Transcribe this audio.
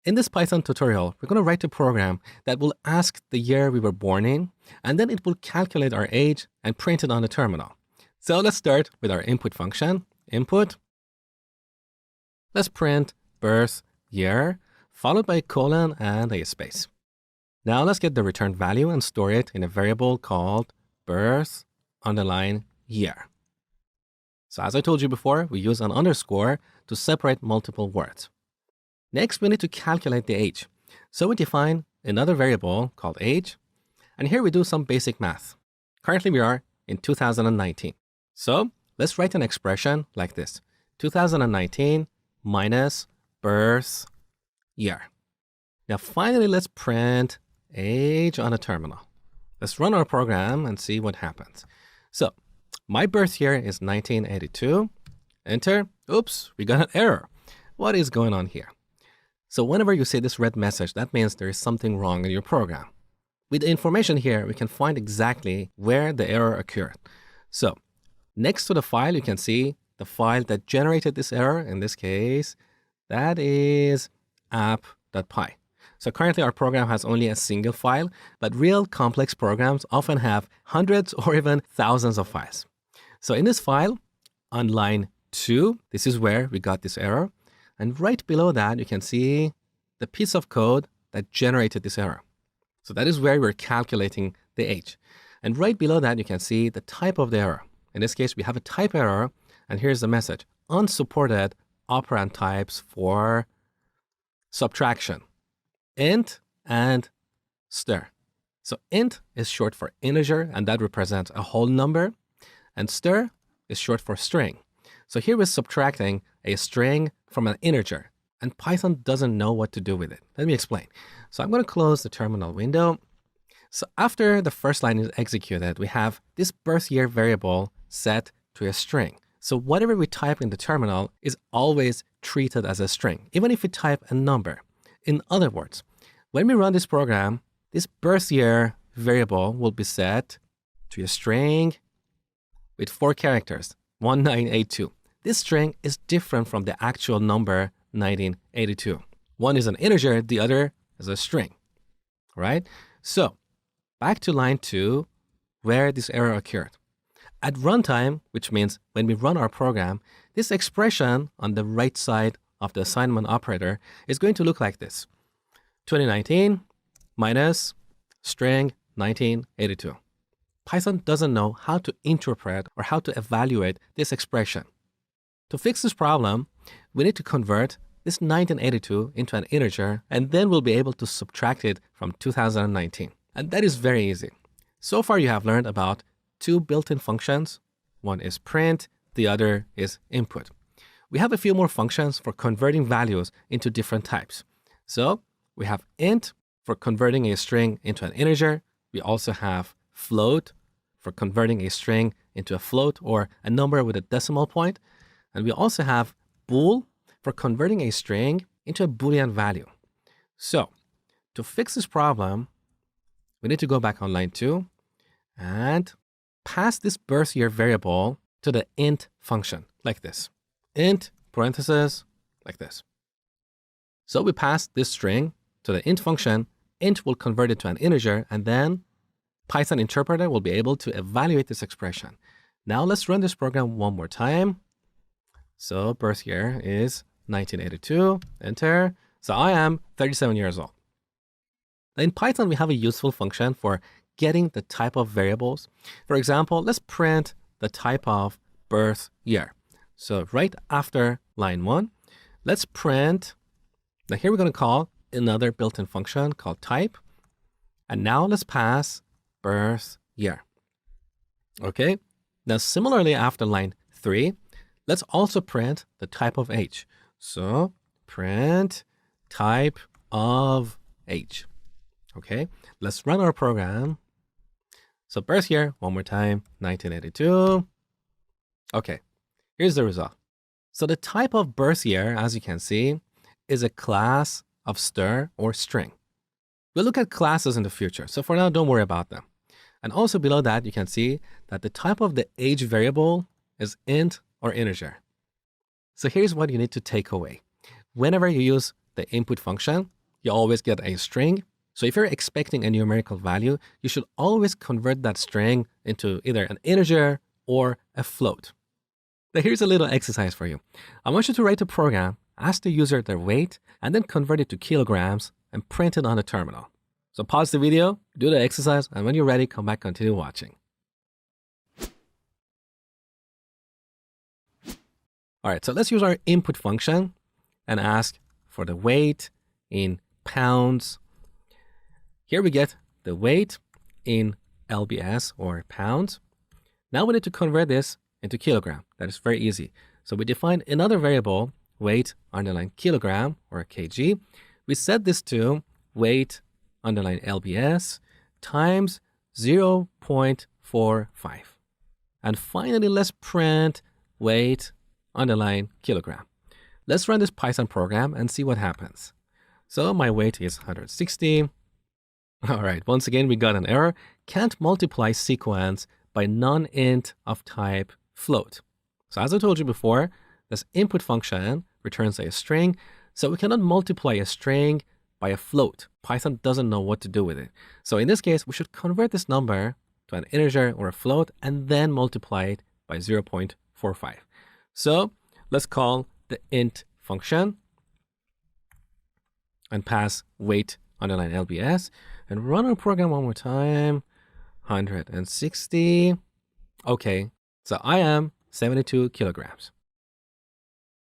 In this Python tutorial, we're going to write a program that will ask the year we were born in, and then it will calculate our age and print it on the terminal. So let's start with our input function, input. Let's print birth year, followed by a colon and a space. Now let's get the return value and store it in a variable called birth underline year. So as I told you before, we use an underscore to separate multiple words. Next, we need to calculate the age. So we define another variable called age, and here we do some basic math. Currently, we are in 2019. So let's write an expression like this: 2019 minus birth year. Now, finally, let's print age on a terminal. Let's run our program and see what happens. So my birth year is 1982. Enter. Oops, we got an error. What is going on here? So whenever you see this red message, that means there is something wrong in your program. With the information here, we can find exactly where the error occurred. So next to the file, you can see the file that generated this error. In this case, that is app.py. So currently our program has only a single file, but real complex programs often have hundreds or even thousands of files. So in this file, on line 2, this is where we got this error. And right below that, you can see the piece of code that generated this error. So that is where we're calculating the age. And right below that, you can see the type of the error. In this case, we have a type error. And here's the message: unsupported operand types for subtraction, int and stir. So int is short for integer, and that represents a whole number. And stir is short for string. So here we're subtracting a string from an integer, and Python doesn't know what to do with it. Let me explain. So I'm going to close the terminal window. So after the first line is executed, we have this birth year variable set to a string. So whatever we type in the terminal is always treated as a string, even if we type a number. In other words, when we run this program, this birth year variable will be set to a string with 4 characters, 1982. This string is different from the actual number 1982. One is an integer, the other is a string, right? So back to line 2, where this error occurred. At runtime, which means when we run our program, this expression on the right side of the assignment operator is going to look like this: 2019 minus string 1982. Python doesn't know how to interpret or how to evaluate this expression. To fix this problem, we need to convert this 1982 into an integer, and then we'll be able to subtract it from 2019. And that is very easy. So far, you have learned about 2 built-in functions. One is print, the other is input. We have a few more functions for converting values into different types. So we have int for converting a string into an integer. We also have float for converting a string into a float or a number with a decimal point. And we also have bool for converting a string into a Boolean value. So to fix this problem, we need to go back on line 2 and pass this birth year variable to the int function like this. Int parentheses like this. So we pass this string to the int function. Int will convert it to an integer, and then Python interpreter will be able to evaluate this expression. Now let's run this program one more time. So birth year is 1982, enter. So I am 37 years old. In Python, we have a useful function for getting the type of variables. For example, let's print the type of birth year. So right after line 1, let's print. Now here we're going to call another built-in function called type. And now let's pass birth year. Okay. Now similarly, after line 3, let's also print the type of age. So print type of age. Okay, let's run our program. So birth year, one more time, 1982. Okay, here's the result. So the type of birth year, as you can see, is a class of stir or string. We'll look at classes in the future. So for now, don't worry about them. And also below that, you can see that the type of the age variable is int or integer. So here's what you need to take away. Whenever you use the input function, you always get a string. So if you're expecting a numerical value, you should always convert that string into either an integer or a float. Now here's a little exercise for you. I want you to write a program, ask the user their weight, and then convert it to kilograms and print it on the terminal. So pause the video, do the exercise, and when you're ready, come back, continue watching. All right, so let's use our input function and ask for the weight in pounds. Here we get the weight in lbs or pounds. Now we need to convert this into kilogram. That is very easy. So we define another variable, weight underline kilogram or kg. We set this to weight underline lbs times 0.45. And finally, let's print weight underline kilogram. Let's run this Python program and see what happens. So my weight is 160. All right, once again, we got an error. Can't multiply sequence by non-int of type float. So as I told you before, this input function returns a string. So we cannot multiply a string by a float. Python doesn't know what to do with it. So in this case, we should convert this number to an integer or a float and then multiply it by 0.45. So let's call the int function and pass weight underline lbs and run our program one more time. 160. Okay, so I am 72 kilograms.